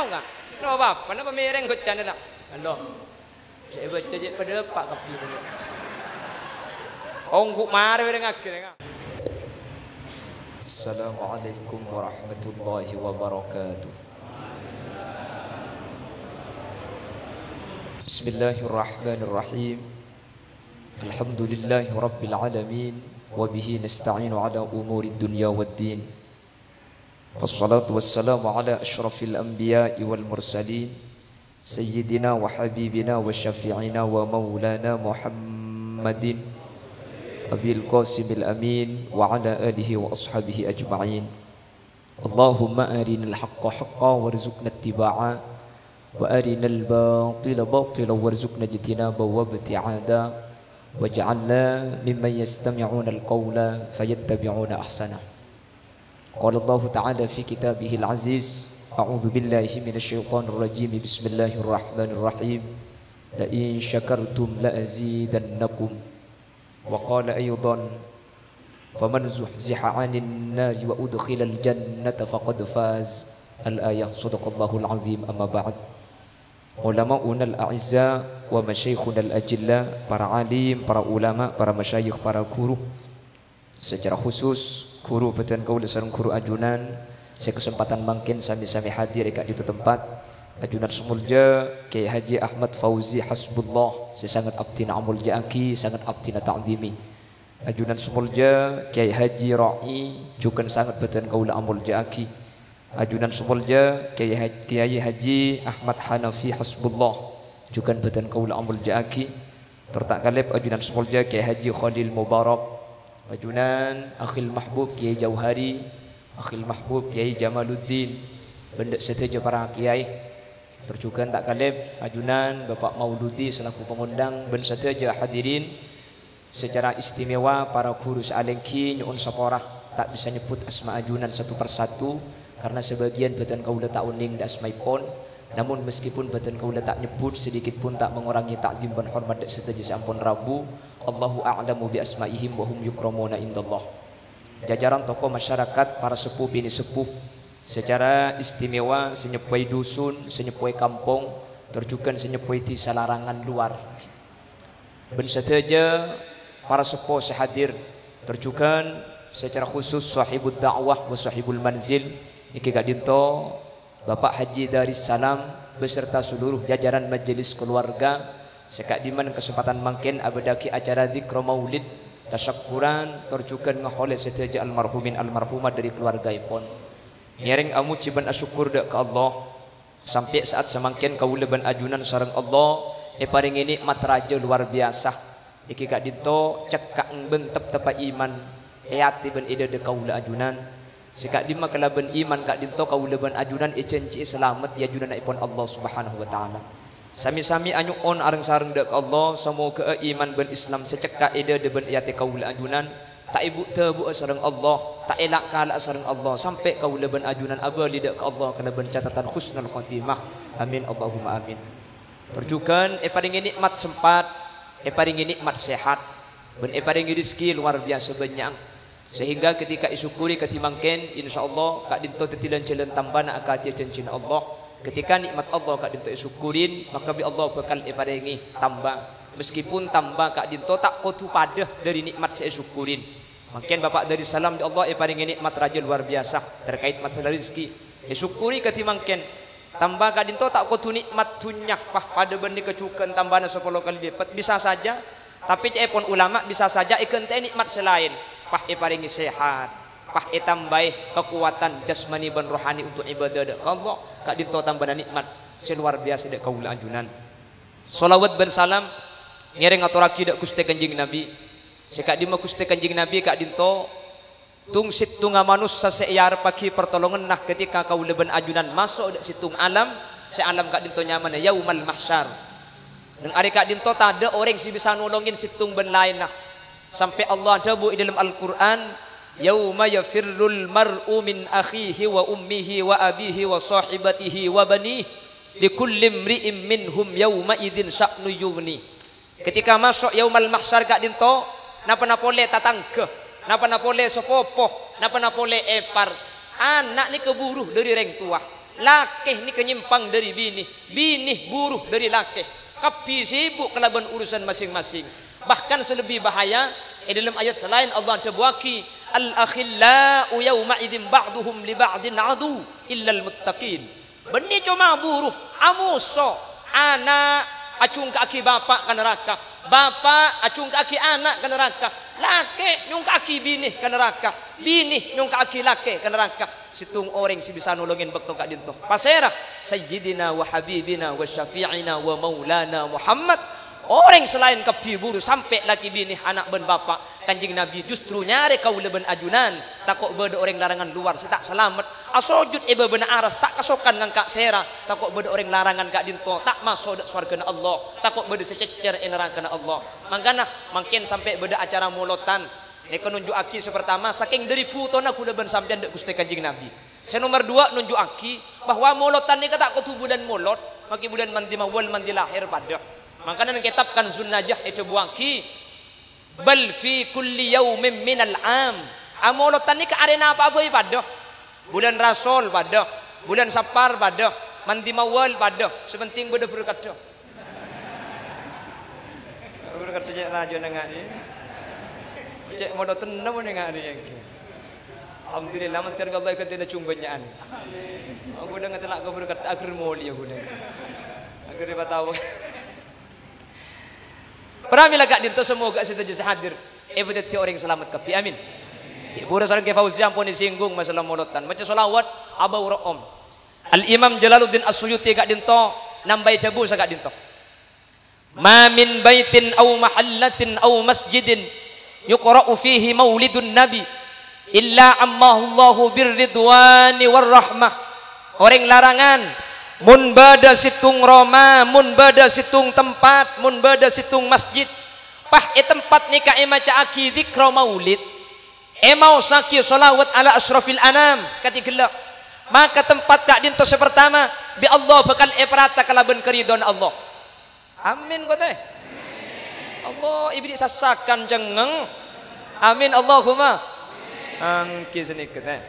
tahu enggak? No apa? Napa mereng kok cana nak? Allah. Saya baca je pada pak kapi tadi. Ong ku mare mereng akhirnya. Assalamualaikum warahmatullahi wabarakatuh. Bismillahirrahmanirrahim. Alhamdulillahi rabbil alamin. Wabihi nasta'inu ala umuri dunya waddin. Wassalatu wassalamu ala ashrafil anbiya'i wal mursalin Sayyidina wa habibina wa syafi'ina wa maulana Muhammadin Abil Qasimil Amin wa ala alihi wa ashabihi ajma'in. Allahumma arinal haqqa haqqa warzuqna ittiba'a wa arinal batila batila warzuqna ijtinaba wa ibti'ada waj'alna mimman yastami'una al-qawla fayattabi'una ahsana. Qala Allah Ta'ala fi kitabihil aziz, a'udzu billahi minasy syaithanir rajim. Bismillahirrahmanirrahim. La in syakartum la azidannakum. Wa qala aydan faman zuhziha 'anil nari wa udkhilal jannata faqad faz. Al-ayah. Shadaqallahul azim. Amma ba'd. Ulama'unal a'izza wa masyayikhunal ajilla, para alim, para ulama, para masyayikh, para guru, secara khusus guru betan kaula sareng guru ajunan, saya kesempatan mangkin sami-sami hadir kat di tempat ajunan semulja Kiai Haji Ahmad Fauzi Hasbullah, saya sangat abdina amul jaaki, sangat abdina ta'zimi. Ajunan semulja Kiai Haji Ra'i juga sangat betan kaula amul jaaki. Ajunan semulja Kiai Haji Ahmad Hanafi Hasbullah juga betan kaula amul jaaki. Tertak kalib ajunan semulja Kiai Haji Khalil Mubarak, ajunan Akhil Mahbub Kiai Jauhari, Akhil Mahbub Kiai Jamaluddin, benda setuju para kiai. Terjukan tak kalib ajunan Bapak Mauludi selaku pengundang, ben setuju hadirin secara istimewa para guru sealengki nyuun saporah. Tak bisa nyebut asma ajunan satu persatu karena sebagian betan kaula tak uning dak asmaipun. Namun meskipun betan kaula tak nyebut, sedikit pun tak mengurangi takzim dan hormat dak setuju sampun Rabu. Allahu a'lamu bi asmaihim wa hum yukramuna indallah. Jajaran tokoh masyarakat, para sepuh bini sepuh secara istimewa senyepoi dusun, senyepoi kampung, terjukan senyepoi di salarangan luar. Ben seteja para sepuh sehadir, terjukan secara khusus sahibud dakwah wa sahibul manzil iki gak dinto Bapak Haji Darussalam beserta seluruh jajaran majelis keluarga. Sekak diman kesempatan mangkin abadaki acara zikra maulid tasyakuran terjukan ngahole seteja almarhumin almarhumah dari keluarga ipon. Nyering amu ciban asyukur dak ke Allah sampai saat semangkin kaula ban ajunan sareng Allah paring nikmat raja luar biasa. Iki gak dinto cekak bentep tepa iman ati ben ide de kaula ajunan. Sekak dima kalaban iman kak dinto kaula ban ajunan cenci selamat ya ajunan ipon Allah Subhanahu wa taala. Sami-sami anyuon areng sareng dak Allah semoga iman ben Islam secekak ide de ben ati kaula ajunan tak ibu tebu sareng Allah, tak elak kala sareng Allah sampai kaula ban ajunan abali dak ke Allah kalaban catatan husnul khotimah. Amin Allahumma amin. Perjukan paringi nikmat sempat, paringi nikmat sehat, ben paringi rezeki luar biasa banyak. Sehingga ketika isyukuri ketimangken insyaallah kak dinto tetilan jalan tambana akati cincin Allah. Ketika nikmat Allah kak dinto isyukurin maka bi Allah bakal paringi tambah. Meskipun tambah kak dinto tak kutu padah dari nikmat saya syukurin. Makin Bapak dari salam di Allah paringi nikmat raja luar biasa terkait masalah rezeki. Syukuri ketimangken tambah kak dinto tak kutu nikmat tunyak pah pada benih kecukan tambahna 10 kali lipat bisa saja. Tapi cepon ulama bisa saja ikente nikmat selain pah paringi sehat, pah tambah kekuatan jasmani dan rohani untuk ibadah dak Allah kak dinto tambah nikmat seluar biasa dak kaula ajunan. Shalawat ben salam ngereng aturaki dak Gusti Kanjeng Nabi. Sekak dima Gusti Kanjeng Nabi kak dinto tungsit tunga manus saseyar paki pertolongan nah ketika kaula ben ajunan masuk dak situng alam, sealam kak dinto nyaman yaumal mahsyar. Nang ari kak dinto tada orang si bisa nolongin situng ben lain nah. Sampai Allah dabu di dalam Al-Quran yauma yafirrul mar'u min akhihi wa ummihi wa abihi wa sahibatihi wa banihi likulli imri'in minhum yauma idzin sya'nu yughni. Ketika masuk yaumal mahsyar kak dinto napa napole tatangke, napa napole sepopoh, napa napole epar, anak ni keburu dari reng tua. Lakih ni kenyimpang dari bini, bini buruh dari lakih. Kapi sibuk kelaban urusan masing-masing. Bahkan selebih bahaya dalam ayat selain Allah terbuaki al-akhillau yawma idzin ba'duhum li ba'din adu illal muttaqin. Beni cuma buruh amuso anak acung kaki bapak ke neraka, bapak acung kaki anak ke neraka, laki nyung kaki bini ke neraka, bini nyung kaki laki ke neraka. Situng orang si bisa nolongin bekto kak dinto pasera sayyidina wa habibina wa syafi'ina wa maulana Muhammad. Orang selain kapi buru sampai laki bini anak ben bapak kanjing Nabi justru nyari kau leben ajunan takut beda orang larangan luar si tak selamat asojud iba bena aras tak kasokan ngan kak sera takut beda orang larangan kak dinto tak masuk surga Allah takut beda sececer neraka Allah. Mangkana makin sampai beda acara molotan eka nunjuk aki sepertama saking dari putona kuda ben sampean dek Gusti Kanjeng Nabi. Saya nomor 2 nunjuk aki bahwa molotan ni kata kutu bulan molot maki bulan mandi mawal mandi lahir pada. Makanya kitabkan Zunnajah itu buaki bal fi kulli yaumin minal am. Amolotan ni ke arena apa pada bulan Rasul pada bulan Safar pada mandi mawal pada sepenting beda berkata berkata je raja nengak ni cek modal tenang nengak ni alhamdulillah mantir Allah ikan tidak cumbanyaan aku dah ngetelak kau berkata akhir moli aku dah akhir dia tahu. Pramila gak dinto semoga kita jadi hadir. Ebedati orang selamat kapi amin. Pura sareng ke Fauzian pun disinggung masalah molotan. Baca selawat abau ra'om. Al Imam Jalaluddin As-Suyuti gak dinto nambai jabu sa gak dinto. Ma min baitin aw mahallatin aw masjidin yuqra'u fihi maulidun nabi illa ammahu Allahu birridwani warahmah. Orang larangan mun bada situng Roma, mun bada situng tempat, mun bada situng masjid. Pah tempat nikah maca aki zikra maulid. Mau saki salawat ala asrafil anam katigela. Maka tempat kak dinto sepertama bi Allah bakal eprata kalaban keridon Allah. Amin ko teh. Allah iblis sasakan jengeng. Amin Allahumma. Angki senikit teh.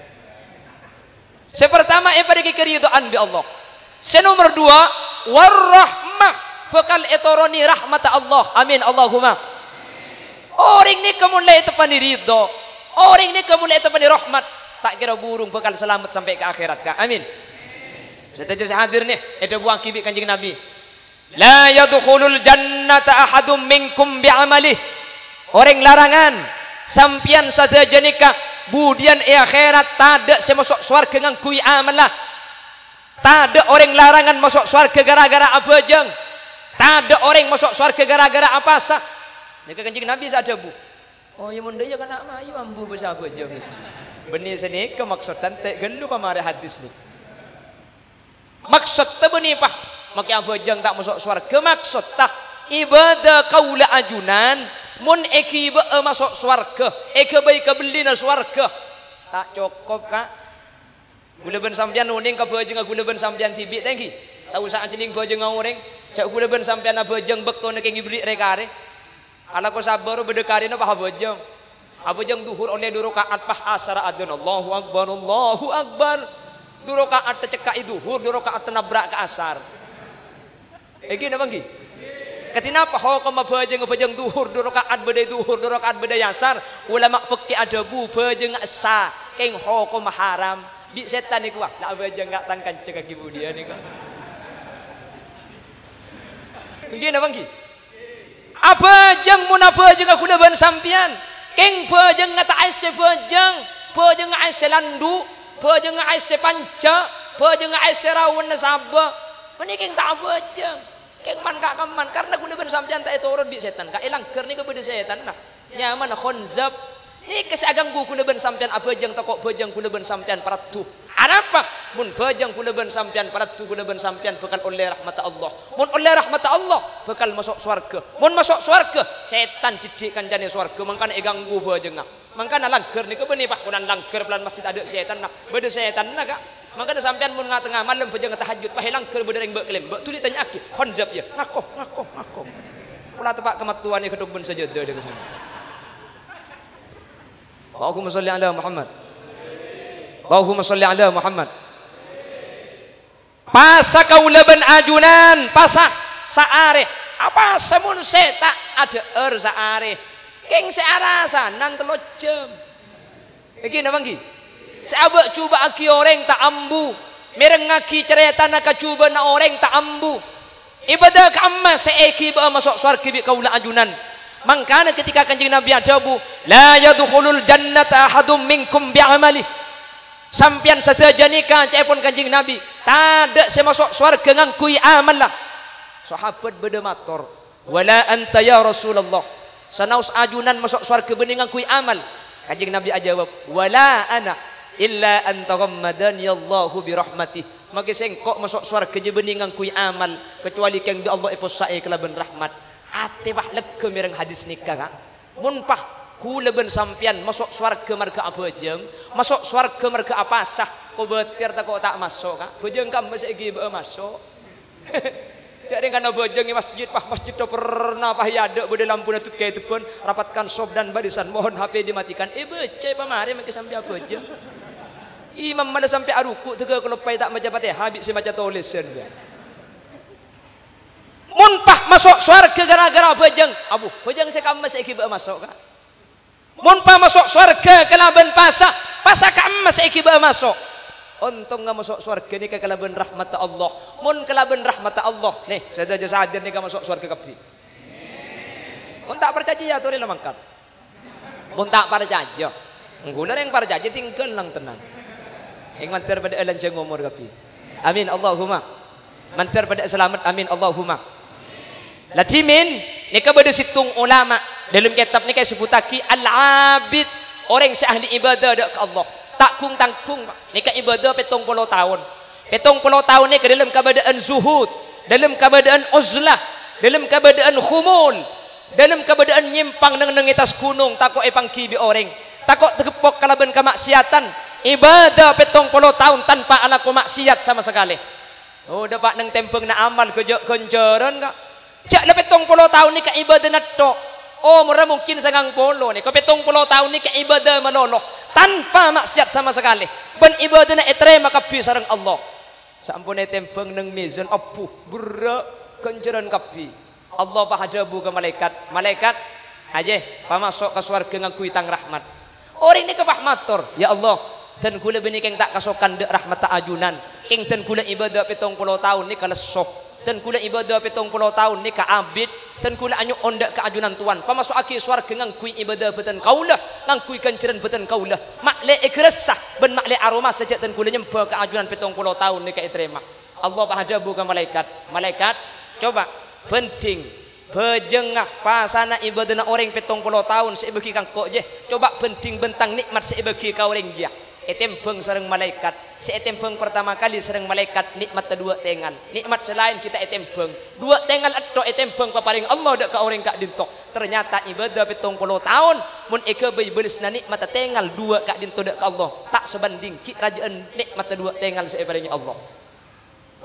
Sepertama eparigi keridaan bi Allah. Senomor 2 warahmah bakal etoroni rahmat Allah. Amin Allahumma. Orang ni kemulai tepani ridho, orang ni kemulai tepani rahmat. Tak kira burung bakal selamat sampai ke akhirat kak. Amin. Setuju hadir nih ada buang kibik kanjeng Nabi. La yadkhulul jannata ahadum minkum bi'amalih. Orang larangan sampian sadaja nikah budian akhirat tada semasuk swarga ngan kui amalah. Tak ada orang larangan masuk surga gara-gara abajang. Tak ada orang masuk surga gara-gara apa sah. Nika kanjeng Nabi saja bu. Oh ya munda ya kana mayu ambu besar abajang. Benih sini ke maksud tante gelu kamari hadis ni. Maksud ta benih pah. Maki abajang tak masuk surga maksud tah ibadah kaula ajunan mun eki ba masuk surga. Eki baik kebeli na surga. Tak cukup kak. Gula ben sampean uning ka bajeng gula ben sampean tibik tengki. Tahu saat cening bajeng ngoreng, cak gula ben sampean bajeng bekto nek ngibri rekare. Ala ko sabar bedekare na pah bajeng. Abajeng duhur oleh 2 rakaat pah asar adzan Allahu akbar Allahu akbar. 2 rakaat tecekak duhur 2 rakaat nabrak ke asar. Iki napa nggih? Katina pa ho ka mabajeng bajeng duhur 2 rakaat bedai duhur 2 rakaat bedai asar. Ulama fikih adabu bajeng asa keng ho ko maharam. Di setan ni kuah, nak bajang tak tangkan cakap ibu dia ni kau. Mungkin apa lagi? Abajang mun abajang aku dah ban sampian. Keng bajang ngata aise bajang aise landu, bajang aise panca, bajang aise rawan nasaba. Meni keng tak abajang. Keng man kak kaman karena aku dah ban sampian tak turun di setan. Kak elang ker ni kau beda setan nah. Nyaman khonzab. Ni kesagang ku kula ben sampean abajang takok bajang kula ben sampean paratu. Apa? Mun bajang kula ben sampean paratu kula ben sampean bakal oleh rahmat Allah. Mun oleh rahmat Allah bakal masuk swarga. Mun masuk swarga setan didik kancane swarga mangkana ganggu bajang nah. Mangkana langker ni kebeni pak kunan langker pelan masjid ada setan nah. Beda setan nah kak. Mangkana sampean mun tengah malam bajang tahajud pahe langker bedereng bek kelem. Bek tuli tanya aki khonjab ya. Ngakoh. Kula tepak kematuan ni keduk ben sajadah dia kesana. Allahumma salli ala Muhammad. Allahumma salli ala Muhammad. pasa kaulaban ajunan pasah saare apa semun seta ada saare keng searasan 3 jam iki napa nggih sahabat coba aki orang tak ambu mereng ngaki cerita nak coba na orang tak ambu ibadah ka amma seeki ba masuk surga bi kaula ajunan mangkana ketika kanjeng Nabi adabu la yadkhulul jannata ahadum minkum bi amali sampian sateja nikah cepon kanjeng Nabi tada saya masuk surga ngangkui amal lah sahabat beda matur wala anta ya Rasulullah sanaus ajunan masuk surga bening ngangkui amal kanjeng Nabi ajawab wala ana illa anta ghammadani Allahu bi rahmatih maka sengkok masuk surga je bening ngangkui amal kecuali kang bi Allah iposai kelaban rahmat ate bah lega mireng hadis nikah mun pah kulaban sampian masuk surga marga abajeng masuk surga marga apa sah ko betir tak kok tak masuk ka bajeng kam masih iki be masuk jadi kan bajeng masjid do pernah pah yada bode lampu na tut kay tepon rapatkan sob dan barisan mohon HP dimatikan becai pamari make sampai bajeng imam malah sampai aruku tega kalau pai tak maca Fatihah habis si maca tulisan dia munpah masuk surga gara-gara bajeng abu bajeng saya kam masih iki be masuk ka munpah masuk surga kelaban pasah kam masih iki be masuk untung nggak masuk surga ni kelaban rahmat Allah mun kelaban rahmat Allah nih saya aja sadar nih masuk surga kapi mun tak percaya tuh lah mangkat mun tak percaya nggular yang percaya tinggal lang tenang yang mantar pada elanjang umur kapi amin Allahumma mantar pada selamat amin Allahumma latimin nika bade situng ulama dalam kitab nika sebutaki al-abid orang yang ahli ibadah dak ke Allah tak kung tangkung nika ibadah 70 tahun 70 tahun ni ke dalam keadaan zuhud dalam keadaan uzlah dalam keadaan khumul dalam keadaan nyimpang nang atas gunung takok pangki bi orang takok tekepok kalaban kemaksiatan ibadah 70 tahun tanpa ala maksiat sama sekali oh dapat nang tempeng na amal kejak kenjaran kak cak le 70 tahun ni ka ibadah nato oh mura mungkin sangang polo ni ka 70 tahun ni ka ibadah manoloh tanpa maksiat sama sekali ben ibadah na etrema kapi sareng Allah sampun tempeng nang mizan apuh berak kenjaran kapi Allah pahadabu ke malaikat aja pamasok ke surga ngakui tang rahmat orang ini ke pahmatur ya Allah dan kula bini keng tak kasokan dek rahmat tak ajunan keng dan kula ibadah 70 tahun ni kalesok dan kula ibadah 70 tahun ni ka abid dan kula anyu ondak ke ajunan tuan pamasok aki surga ngangkui ibadah beten kaulah ngangkui kenceran beten kaulah makle ikresah ben makle aroma sejak dan kula nyembah ke ajunan 70 tahun ni ka iterema Allah pahadabu ke malaikat coba penting bejengah pasana ibadah orang 70 tahun saya bagi kang kok je coba penting bentang nikmat saya bagi kau orang dia etempeng sareng malaikat seetempeng pertama kali sareng malaikat nikmat kedua tengal nikmat selain kita etempeng dua tengal atau etempeng paparing Allah dak ka orang kak dintok ternyata ibadah 70 tahun mun eke bayi belisna nikmat tengal dua kak dintok dak ka Allah tak sebanding ki rajaan nikmat kedua tengal separing Allah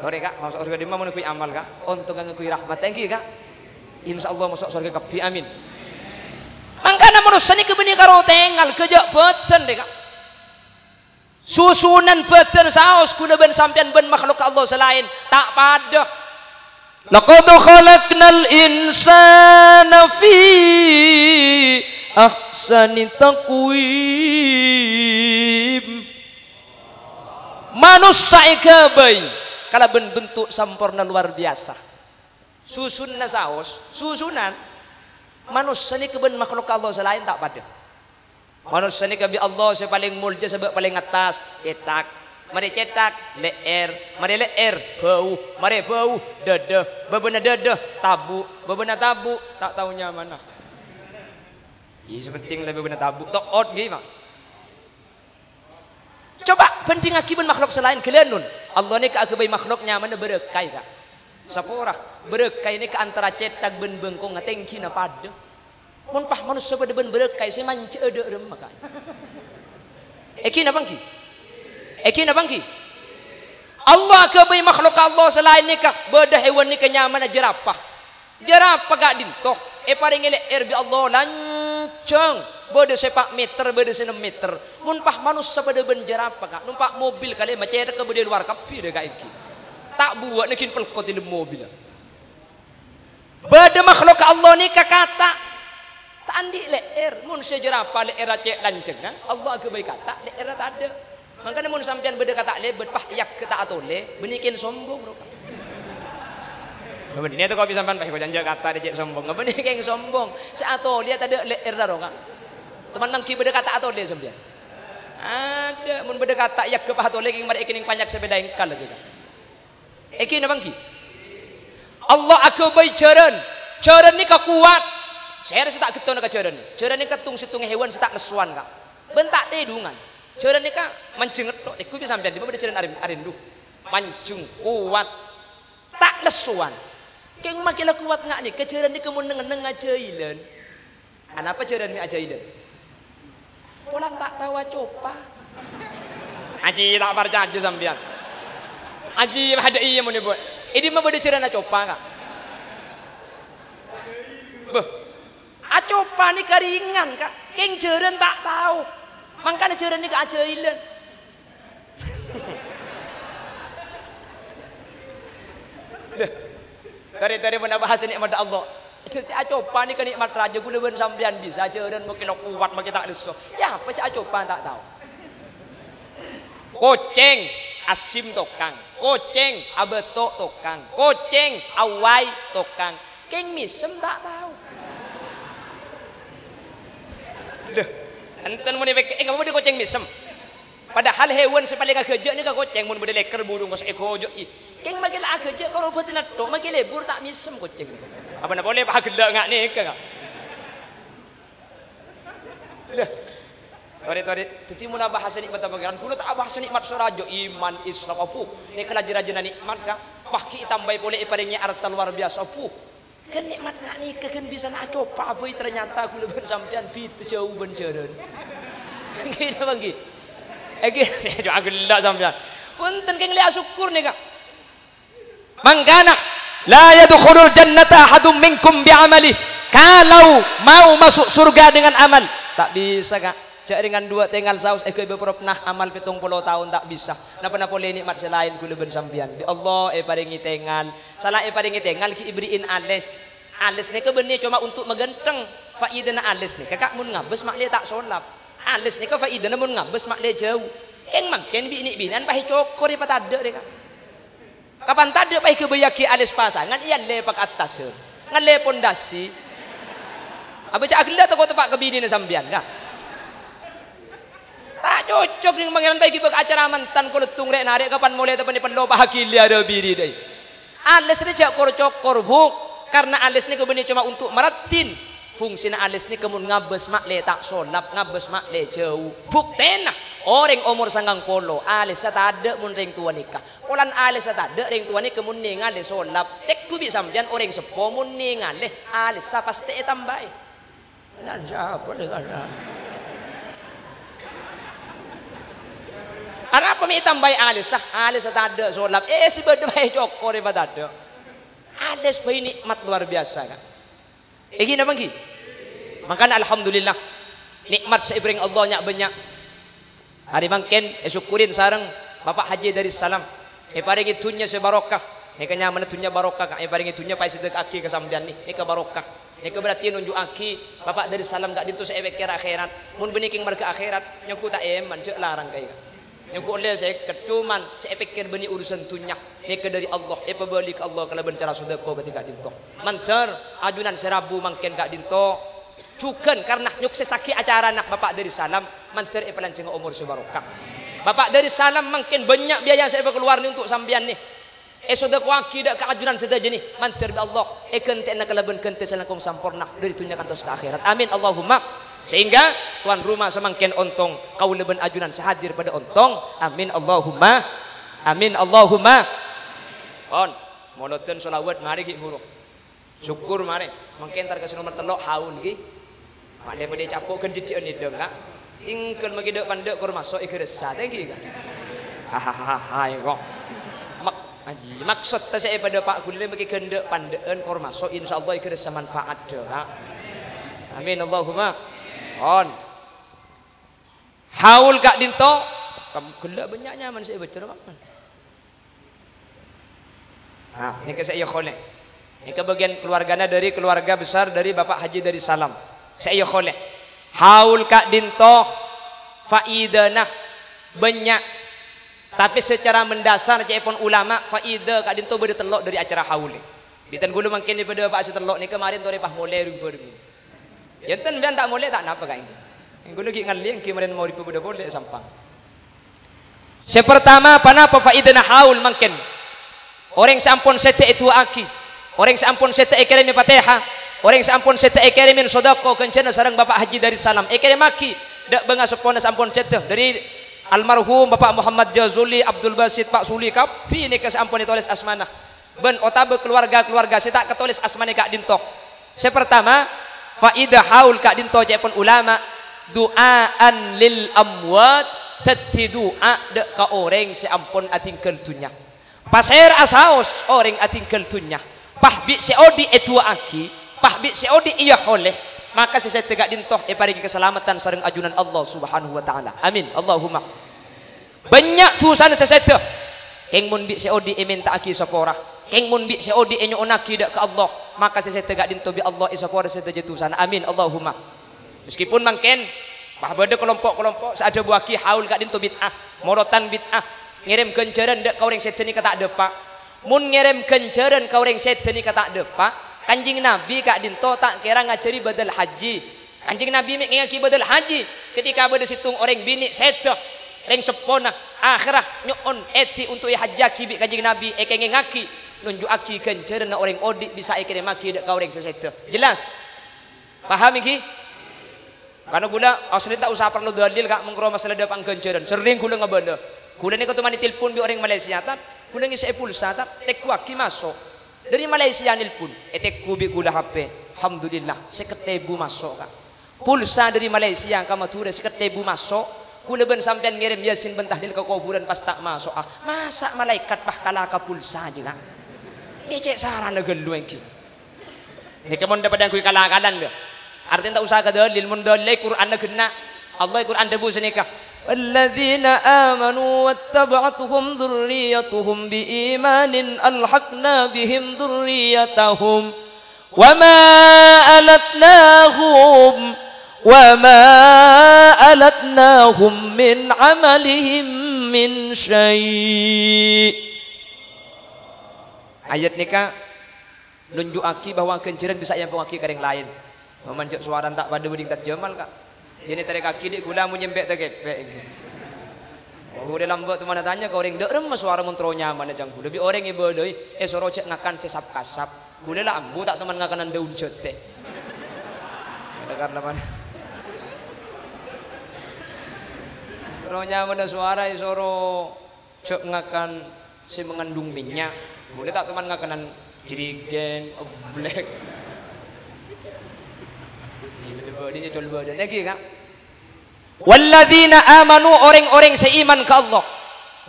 ore kak masuk surga di mana mun kuy amal kak untung ngakui rahmat thank you kak insyaallah masuk surga kapi amin mangkana manusia ni kebeni karo tengal kejak beten deh kak susunan beten saos kuna ben sampean ben makhluk Allah selain tak pada laqad khalaqnal insana fi ahsani taqwim manusia ikabai kalau bentuk sempurna luar biasa susunan saos susunan manusia ni keben makhluk Allah selain tak pada manusia ni kabi Allah saya paling mulia sebab paling atas cetak mari cetak leer mari leer bau mari bau dadah babena dadah tabu babena tabu tak tahunya mana ini sepenting lebih babena tabu tok out gimana coba penting akibat makhluk selain kelenun Allah ni keakibat makhluknya mana berekai kak sapora berekai ni ke antara cetak ben bengkong ngatengki na pada mun pah manusia pada ben berekai saya manca ada remaka eki na bangki Allah ke bayi makhluk Allah selain nikah beda hewan ni kenyaman jerapah gak dintoh paring leer bi Allah lancang beda sepak meter beda 6 meter mun pah manusia pada ben jerapah kak numpak mobil kali macam ke beda luar kapi deh kak iki Tak buat nekin pelkot di mobil. Bada makhluk Allah ni kata tak andi leer mun sejerapa leer cek lanceng kan Allah ke baik kata leer tak ada. Makanya mun sampean beda kata le berpah yak kata atole benikin sombong bro. Benih tu kau bisa sampean kau janji kata dia cek sombong. Benih keng sombong. Si atole tak ada leer dah kan. Teman nang ki beda kata atole sampean. Ada mun beda kata yak ke pah atole keng mari ikin panjak sebeda engkal lagi kan. Ikin abang ki. Allah aku baik ceren ni kuat. Saya rasa tak ketun ke ceren ni ketung situng hewan setak lesuan kak. Bentak tedungan. Ceren ni kak mancung tok. Iku bisa sampean di mana ceren arindu. Mancung kuat. Tak lesuan. Keng makilah kuat ngak ni. Keceren ni kemun neng ajailan. Apa ceren ni ajailan? Pulang tak tahu coba. Aji tak percaya sampean. Aji ada iya mau dibuat. Ini mah beda cerana copa kak. Beh, acopa ni keringan kak. Keng ceren tak tahu. Makanya ceren ni keajailan. Tari mana bahasa nikmat Allah. Acopa ni kenikmat raja gula ben sampean bisa ceren mungkin kuat makin tak leso. Ya apa sih acopa tak tahu. Koceng asim tokang, koceng abeto tokang, koceng awai tokang, keng misem tak tahu. Deh, enten mau dipek, kamu mau dikoceng misem. Padahal hewan sepaling kerja ni kan koceng mau berleker burung kos ekojo. Keng makin lah kerja kalau buat nato, makin lebur tak misem koceng. Apa nak boleh bah gelak ngak ni ke? Deh. Tori, teti muna bahasa nikmat pangeran. Kulo tak bahasa nikmat surajo iman Islam apu. Ni kelajaran nikmat ka. Paki tambah boleh iparingnya arta luar biasa apu. Kan nikmat ngak ni kan bisa nak coba apa ternyata kulo ben sampean pitu jauh benceren. Gini bangki. Jo agak sampean. Punten keng lihat syukur ni ka. Mangkana la yadkhulul jannata ahadum minkum bi'amali. Kalau mau masuk surga dengan amal, tak bisa kak. Cak dengan dua tinggal saus ibu pernah amal 70 tahun tak bisa. Napa boleh nikmat selain kula ben sampean. Bi Allah paringi tengal. Salah paringi tengal ki ibriin alis. Alis ni ke benih cuma untuk megenteng. Faidana alis ni. Kakak mun ngabes mak le tak solap. Alis ni ke faidana mun ngabes mak le jauh. Eng makin bi binan pahi cokor pa tade de kak. Kapan tade pahi ke bayaki alis pasangan iya le pak atas. Ngan le pondasi. Apa cak agla to ko tepak kebini ni sampean kak. Tak cocok dengan pangeran baik ke acara mantan ko letung rek narik kapan mulai tepan di penlo bahakili ada biri dai. Alis ni jak cokor buk karena alis ni kebeni cuma untuk meratin fungsina alis ni kemun ngabes mak le tak solap ngabes mak le jauh. Buk tenah orang umur sanggang polo alis tak ada mun ring tua nikah. Polan alis tak ada ring tua ni kemun ningali solap. Tek tu bi sampean orang sepo mun ningali alis pasti tambah. Dan siapa dengan Ada apa mi tambah alis tak ada solap si berdua cokor ni tak ada alis bayi nikmat luar biasa kan gini bang ki makanya alhamdulillah nikmat seiring Allah nyak banyak hari mangken syukurin sarang Bapak Haji dari Salam paringi tunya sebarokah kanya mana tunya barokah paringi tunya pai sedek aki kesambian ni ke barokah ni berarti nunjuk aki Bapak dari Salam gak dintu seewek kira akhirat mun beniking marga akhirat nyaku tak eman cek larang kayak yang ku oleh saya kecuman saya pikir beni urusan tunyak ni ke dari Allah pebalik Allah kalau bencara sedekah ketika dinto mantar ajunan serabu mangken gak dinto cukan karena nyuk sesaki acara anak Bapak dari Salam mantar pelanceng umur sebarokah Bapak dari Salam mangken banyak biaya saya keluar ni untuk sambian ni sedekah tidak keajunan sedaja ni mantar Allah kente nak kalaban kente salangkong sampurna dari tunyakan tos ke akhirat amin Allahumma sehingga tuan rumah semakin ontong kau leben ajunan sehadir pada ontong amin Allahumma on moloten solawat mari ki huruf syukur mari mungkin tar kasih nomor telok haun ki male mede capok kan dicen ni deng kak tingkel magi dek pandek kur masuk ikresa teh ki kak hahaha kok maksud saya pada Pak Kulle magi gendek pandeen kur masuk insyaallah ikresa manfaat deh kak amin Allahumma on haul kak dinto kamu gelak banyaknya man saya baca makan Nah, ini ke saya kholeh. Ini ke bagian keluarganya dari keluarga besar dari Bapak Haji dari Salam. Saya kholeh. Haul kak dinto faidanah banyak. Tapi secara mendasar cepon ulama faidah kak dinto beda telok dari acara haul. Bitan gulu mungkin daripada Pak si telok ni kemarin tu repah mulai rumah demi. Yanten bian tak mulai tak napa kain. Yang gulu ki ngali yang kemarin mau ribu beda boleh sampang. Sepertama panapa faidanah haul mungkin. Orang sampun sete itu aki, orang sampun sete ekerimin Fatihah, orang sampun sete ekerimin sodako kencana sarang Bapak Haji dari Salam. Ekerim aki dak benga sepona sampun sete dari almarhum Bapak Muhammad Jazuli Abdul Basit Pak Suli kapi ini kesampun ditulis asmanah. Ben otabe keluarga saya tak ketulis asmane kak dinto. Sepertama faidah haul kak dinto cepon ulama duaan lil amwat teti doa dek ka orang seampun atingkel dunya. Pasir asaos orang atingkel dunya. Pahbi seodi etua aki, pahbi seodi iya oleh. Maka saya tegak dintoh parigi keselamatan sareng ajunan Allah Subhanahu wa taala. Amin. Allahumma. Banyak tusan sesete. Keng mun bi seodi minta aki sapora. Keng mun bi seodi enyo onaki dak ke Allah. Maka saya tegak dintoh bi Allah isapora seteje tusan. Amin. Allahumma. Meskipun mangken bahbada kelompok-kelompok saada buaki haul kak dintoh bid'ah, morotan bid'ah. Ngirim kencaran dek kau orang setan ni kata depa. Mun ngirim kencaran kau orang setan ni kata depa. Kanjing Nabi kak dinto tak kira ngajari badal haji. Kanjing Nabi ngaki badal haji. Ketika ada situng orang bini setan, orang sepona akhirah nyon eti untuk hajaki bi kanjing Nabi ekenge ngaki nunjuk aki kencaran orang odik bisa ekene maki dek kau orang setan. Jelas? Paham iki? Karena gula asli tak usah perlu dalil kak mengkro masalah depan kencaran. Sering gula ngabala. Kula ni kau mani telepon bi orang Malaysia tak, kula ni saya pulsa tak, tekku aki masuk dari Malaysia nelpon, tekku bi kula HP, alhamdulillah, 1.000 masuk kak, pulsa dari Malaysia kamu tuh 1.000 masuk, kula ben sampean ngirim yasin bentahlil ke kuburan pas tak masuk, masa malaikat bah kalaka pulsa aja kak, cek saran negelu engki, ni kemon dapat yang kui kalakalan dah, artinya tak usah kadalil, mundalil Quran negena, Allah Quran debu senikah. الذين آمنوا واتبعتهم ذريتهم بإيمان ألحقنا بهم ذريتهم وما ألتناهم من عملهم من شيء. Ayat nikah nunjuk aki bahwa kenceran bisa yang pengaki kering lain. Memanjak suara tak pada beding tak jamal kak. Jadi tarik kaki dik gula menyempek tak kepek. Oh udah lambat tu mana tanya kau orang dak remah suara montro nyaman aja gula. Lebih orang ibu doi soro cek ngakan sesap kasap. Gula lah ambu tak teman ngakanan daun jote. Karena mana? Montro nyaman suara soro cek ngakan si mengandung minyak. Gula tak teman ngakanan jirigen, black. Ini jual badan lagi kan? Walladzina amanu orang-orang seiman ke Allah.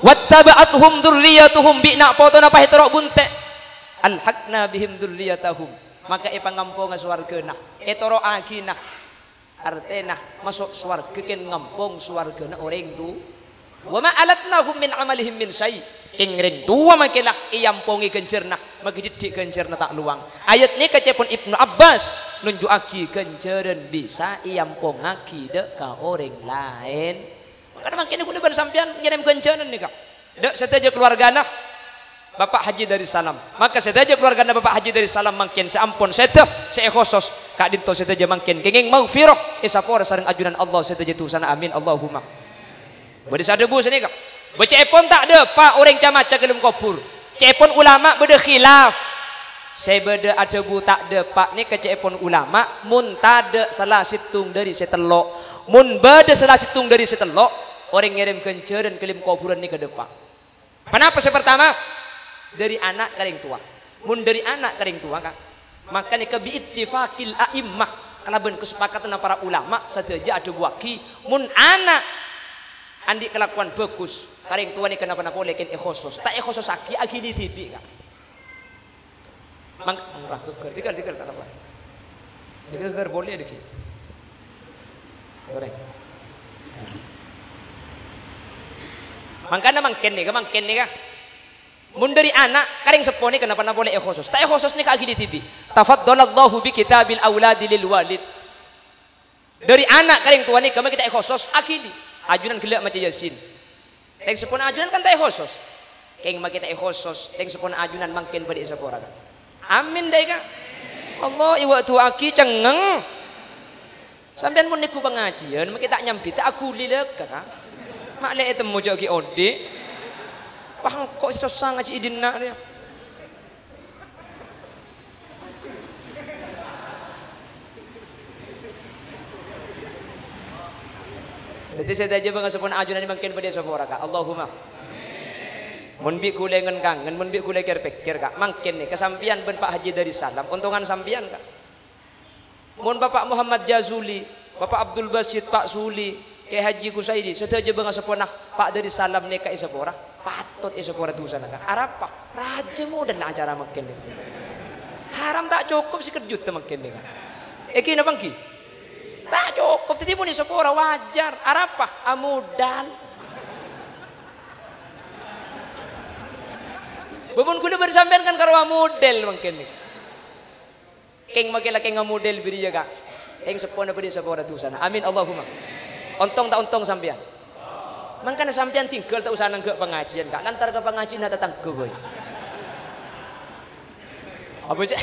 Wattaba'athum dzurriyyatuhum bi'na potona pahitrok bunte. Alhaqna bihim dzurriyyatahum. Maka ipangampung swargana. Etoro akinah. Artena masuk swarga ken ngampung swargana orang tu. Wa ma alatnahum min amalihim min syai. Ingring tua makilah iampungi kencerna magididik kencerna tak luang. Ayat ni kecepon Ibnu Abbas nunjuk aki kenceran bisa iampungaki dek ka orang lain. Maka makin aku depan sampean ngirim kenceran ni kak. Dek seteja keluargana Bapak Haji dari Salam. Maka seteja keluargana Bapak Haji dari Salam makin seampun seteh seekhosos kak dinto seteja makin kenging maghfirah isapora sareng ajunan Allah seteja tu sana amin Allahumma. Bade sadebu sini kak. Becepon tak ada pak orang camaca kelum kopur. Cepon ulama beda khilaf. Saya beda ada bu tak ada pak ni kecepon ulama. Mun tada salah situng dari setelok. Mun beda salah situng dari setelok. Orang ngirim kenceran kelum kopuran ni ke depan. Kenapa sepertama? Dari anak kering tua. Mun dari anak kering tua kak. Maka ni kebiittifakil a'immah. Kalaban kesepakatan para ulama sateja ada buaki. Mun anak andi kelakuan bagus. Karing tua ni kenapa-napa lekin ekhosos. Tak ekhosos aki agili tibi kak. Mangrah keker, tinggal tak apa. Keker boleh deki. Korek. Mangkana mangken ni kah? Mun dari anak karing sepone kenapa na boleh khusus. Tak khusus ni ka agili tibi. Tafaddalallahu bi kitabil auladi lil walid. Dari anak karing tua ni kami kita khusus akili. Ajunan gelak macam Yasin. Teng sepone ajunan kan tak khusus. Keng mak kita khusus, teng sepone ajunan mangken bade sapora. Amin dai ka. Allah iwa tu aki cengeng. Sampean mun niku pengajian, mak kita nyampi tak aku lilek ka. Mak le temu jogi ode. Pahang kok susah ngaji idina dia. Jadi saya aja bang sepon ajunan mungkin pada sepora ka. Allahumma. Mun bi kulengan kangen, mun bi kule pikir ka. Mungkin nih kesampian ben Pak Haji dari Salam, untungan sampian ka. Mun Bapak Muhammad Jazuli, Bapak Abdul Basit, Pak Suli, Kyai Haji Kusaidi, sedaja bang sepona Pak dari Salam nih ka sepora. Patut sepora tu sana ka. Arapa? Raja model acara mungkin nih. Haram tak cukup si kerjut mungkin nih ka. Eki na bangki? Tak cukup, tadi pun sepora wajar. Arapa? Amudal. Bubun kuda bersampean kan karo model mungkin nih. Keng makin laki model beri jaga. Keng sepona beri sepora tu sana. Amin Allahumma. Ontong tak ontong sampean. Mangkana sampean tinggal tak usah nang ke pengajian kak. Lantar ke pengajian datang ke boy. Apa cak?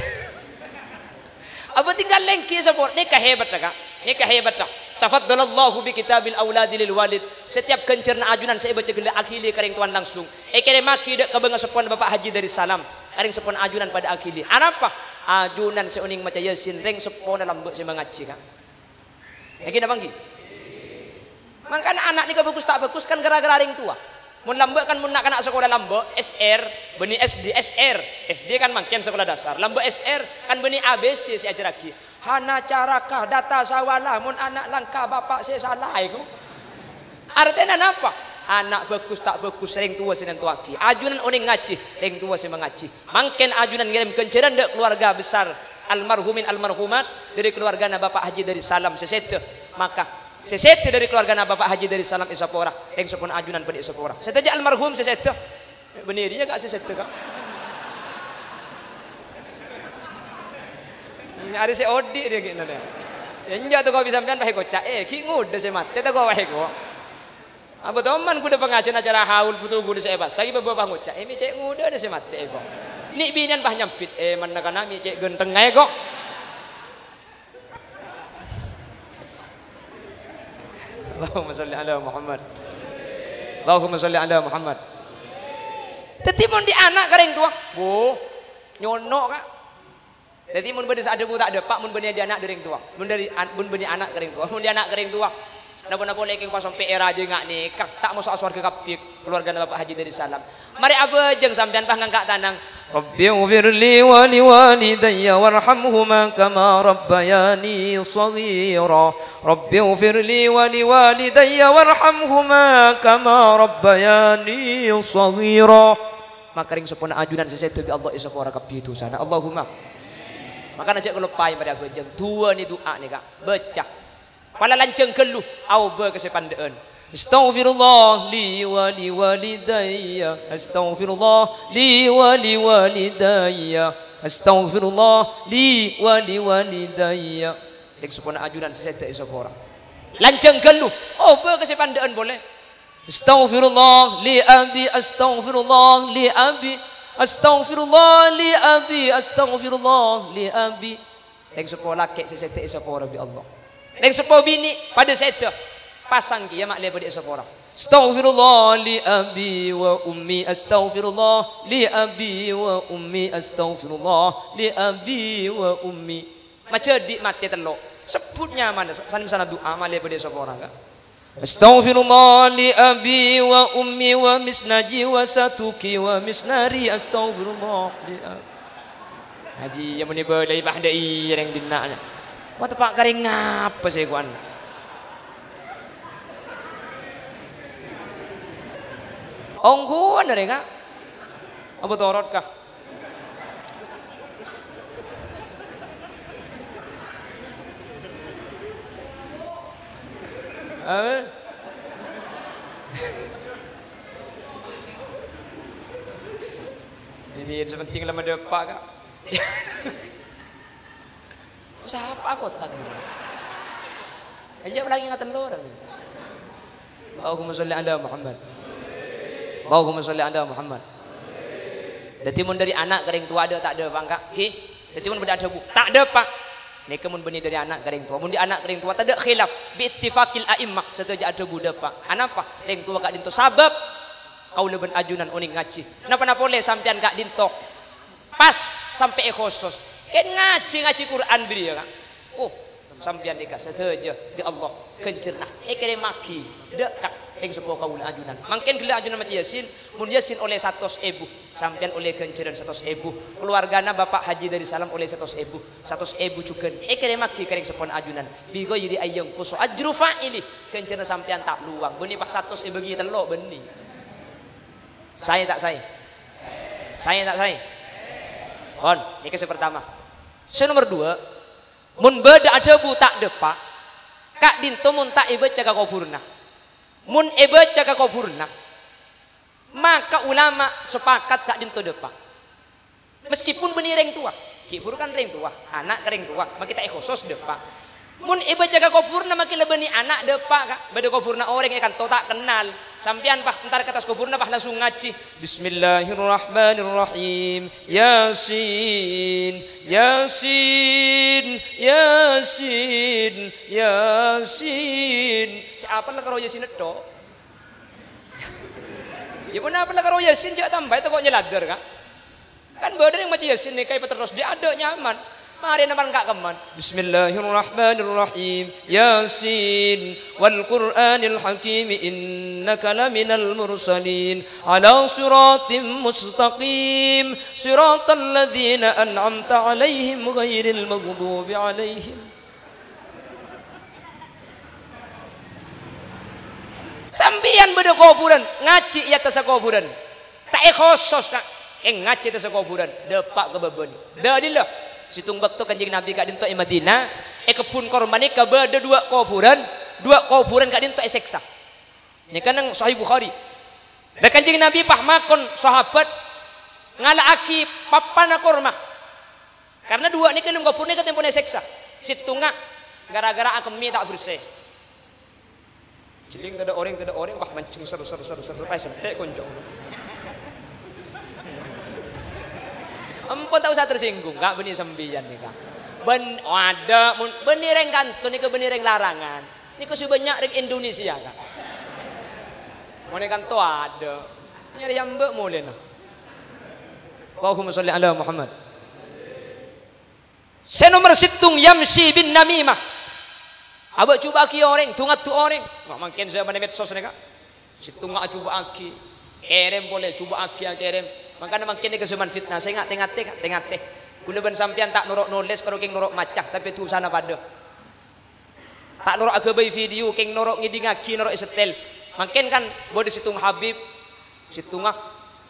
Apa tinggal lengki sepor? Ini kehebat kak. Ini kehebat kak. Tafaddalallahu bi kitabil auladi lil walid. Setiap kencerna ajunan saya baca gila akili karing tuan langsung. Kere maki dek kebenga sepon Bapak Haji dari Salam. Karing sepon ajunan pada akili. Apa? Ajunan seuning macam Yasin ring sepon dalam buat saya mengaji kak. Yakin apa lagi? Makanya anak ni bagus tak bagus kan gara-gara ring tua. Mun lambe kan mun nak anak sekolah lambe SR, beni SD SR. SD kan makin sekolah dasar. Lambe SR kan beni ABC si ajar lagi. Hana carakah data sawala mun anak langka bapak saya salah iku. Artinya apa? Anak bagus tak bagus ring tua sinan tuaki. Ajunan oning ngaji, ring tua si mengaji. Makin ajunan ngirim kenceran dek keluarga besar almarhumin almarhumat dari keluarga Bapak Haji dari Salam sesete. Maka sesete dari keluarga Bapak Haji dari Salam isapora, yang sepun ajunan pada isapora. Sesete almarhum sesete. Benirinya gak sesete kak. Ada si Odi dia gitu deh. Enja tuh kau bisa sampean bahe kocak. Ki ngude se mate tuh kau bahe kau. Apa teman kuda pengajian acara haul putu kuda se ebas. Saya bawa ngocak. Mi cek ngude ada se mate kau. Ni binian bah nyampit. Mana kana mi cek genteng ae kok. Allahumma salli ala Muhammad. Allahumma salli ala Muhammad. Tetipun di anak karing tua. Bu, nyonok kak. Jadi mun benih ada bu tak ada pak mun benih dia anak kering tua. Mun benih anak kering tua. Mun dia anak kering tua. Napa-napa lagi pas sampai era aja ngak nikah. Tak masuk surga kapik keluarga Bapak Haji dari Salam. Mari abejeng sampean pah ngangkat tanang. Rabbi ighfirli wa liwalidayya warhamhuma kama rabbayani shaghira. Rabbi ighfirli wa liwalidayya warhamhuma kama rabbayani shaghira. Maka ring sepona ajunan sesuatu bi Allah isapora kapitu sana. Allahumma. Maka najak kalau pai pada aku jeng dua ni doa ni kak baca pala lanceng keluh au ber kesepandaan astaghfirullah li wa liwalidayya astaghfirullah li wa liwalidayya astaghfirullah li wa liwalidayya dek sepona ajunan sesete isapora lanceng keluh au ber kesepandaan boleh astaghfirullah li abi astaghfirullah li abi astaghfirullah li abi astaghfirullah li abi yang sepo laki sesete isapora bi Allah yang sepo bini pada sete pasang kia mak le pada isapora astaghfirullah li abi wa ummi astaghfirullah li abi wa ummi astaghfirullah li abi wa ummi macam di mati telok sebutnya mana sana doa mak le pada isapora enggak astaghfirullah li abi wa ummi wa misnaji wa satuki wa misnari astaghfirullah li abi. Haji yang meni badai bahdai yang dinaknya. Wa tepak karing ngapa saya kuan. Ongguan dari kak. Apa torot kah? Jadi sepenting lama depak kak. Siapa kota gitu? Aja lagi ngatan lo orang. Allahumma sholli ala Muhammad. Allahumma sholli ala Muhammad. Jadi mun dari anak kering tua ada tak ada bangka? Ki. Jadi mun beda ada bu, tak ada pak. Nih kemun benih dari anak kering tua. Mun di anak kering tua tak ada khilaf. Bi ittifaqil a'immah setuju ada budak pak. Anapa? Kering tua kak dinto sabab. Kau leben ajunan uning ngaji. Napa boleh sampean kak dinto? Pas sampai ekhosos. Kan ngaji Quran beri ya kak. Oh, sampean dekat setuju di Allah kencerna. Kere maki dekat yang sebuah kaul ajunan. Mungkin gila ajunan mati Yasin, mun Yasin oleh 100.000, sampean oleh kenceran 100.000. Keluargana Bapak Haji dari Salam oleh 100.000, 100.000 juga. Kere maki kering sepon ajunan. Bigo jadi ayang kuso ajru fa'ili. Kencerna sampean tak luang. Beni pas 100 bagi telok beni. Saya tak saya. Saya tak saya. On, ini kes pertama. Nomor 2, mun beda ada bu tak depak, kak dinto mun tak ibaca jaga kuburnah. Mun ibaca jaga kuburnah, maka ulama sepakat kak dinto depak. Meskipun benih reng tua, kifur kan reng tua, anak kering tua, maka kita khusus depak. Mun ibaca jaga kuburnah makin lebih anak depak kak, beda kuburnah orang yang kan to tak kenal. Sampian pah entar ke atas kuburnah pah langsung ngaji. Bismillahirrahmanirrahim. Yasin, Yasin, Yasin, Yasin. Siapa lah karo Yasin itu? Ya pun apa lah karo Yasin cak tambah itu kok nyeladar kak? Kan beda yang macam Yasin nih kayak terus dia ada nyaman. Mari nampak kak keman. Bismillahirrahmanirrahim. Yasin wal Qur'anil Hakim innaka laminal mursalin ala siratim mustaqim siratal ladzina an'amta alaihim ghairil maghdubi alaihim. Sampian beda kuburan ngaji ya tasa kuburan. Tak khusus kak. Ngaji tasa kuburan depak ke beban. Dadilah situng waktu kanjeng Nabi kak dinto Madinah kebun korban ini kabada dua kuburan kak dinto seksa ini kan yang Sahih Bukhari dan kanjeng Nabi pah makon sahabat ngalaaki papana korma karena dua ini kan yang kubur ini ketempone seksa situngak gara-gara akemi tak bersih jadi tidak ada orang wah mancing seru ay sentek konjong. Empon tak usah tersinggung kak benih sembilan nih kak. Ada benih reng kantun nih ke benih reng larangan. Ini kesih banyak reng Indonesia kak. Mau nih kanto ada. Nyari yang mbak mulai nah. Allahumma sholli ala Muhammad. Senomor situng yamsi bin namimah. Abak coba aki orang, tungat tu orang. Mak makin saya mana medsos nih kak. Situng nggak coba aki. Kerem boleh coba aki kerem. Makanya makin ini keseman fitnah. Saya nggak tengah-tengah. Kuleban sampian tak norok nulis kalau keng norok macah tapi tu sana pada. Tak norok agabai video keng norok ngidingaki norok setel. Makin kan boleh situng Habib, situngah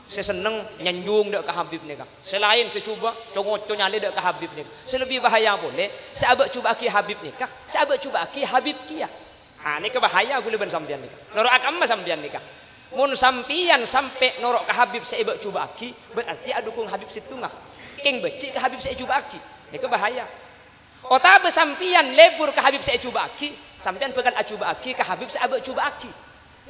saya seneng nyanjung dek ke Habib nih kak. Selain saya coba congoco nyali dek ke Habib nih. Selebih bahaya boleh. Saya abak coba aki Habib nih kak. Saya abak coba aki Habib kia. Ah ini kebahaya kuleban sampian nih kak. Norok akam mah sampian nih kak. Mun sampian sampai norok ke Habib saya ibak coba aki berarti adukung Habib situngah keng becik ke Habib saya coba aki ini bahaya. Ota besampian lebur ke Habib saya coba aki sampian pekan coba aki ke Habib saya ibak coba aki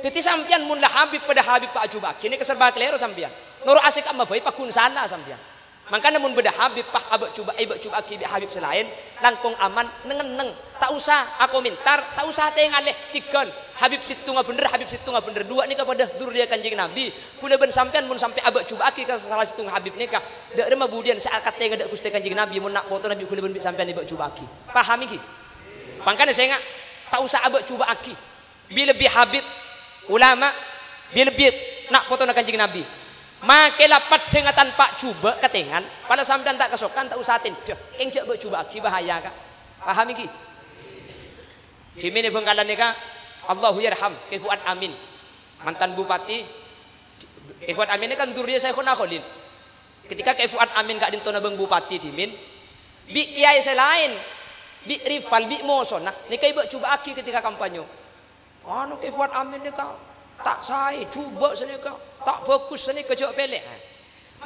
jadi sampian mun lah Habib pada Habib pak coba aki ini keserba kelero sampian norok asik amma baik pakun sana sampian makanya mun beda Habib pak ibak coba aki Habib selain langkung aman neng tak usah aku mintar tak usah tengaleh tikan Habib situngah bener dua nih kepada durdia kanjeng Nabi kula ben sampean mun sampai abak coba aki ke salah situngah Habib nikah dak remah budian saya akat tengah dak gusti kanjeng Nabi mun nak foto Nabi kula ben sampean ibak coba aki paham iki makanya saya nggak tak usah abak coba aki bila lebih Habib ulama bila lebih nak foto kanjeng Nabi make lapat dengan tanpa coba ketengan pada sampean tak kesokan tak usah tenjeh keng jak abak coba aki bahaya kak paham iki Cimini Bengkalan nikah Allahu yarham Kefuat Amin mantan bupati Kefuat Amin ini kan durnya saya Khalil ketika Kefuat Amin gak dintona beng bupati Cimin bi kiai selain bi rival bi moson nah nikah ibu coba aki ketika kampanye anu Kefuat Amin nikah tak saya coba senika tak fokus senika jauh pelek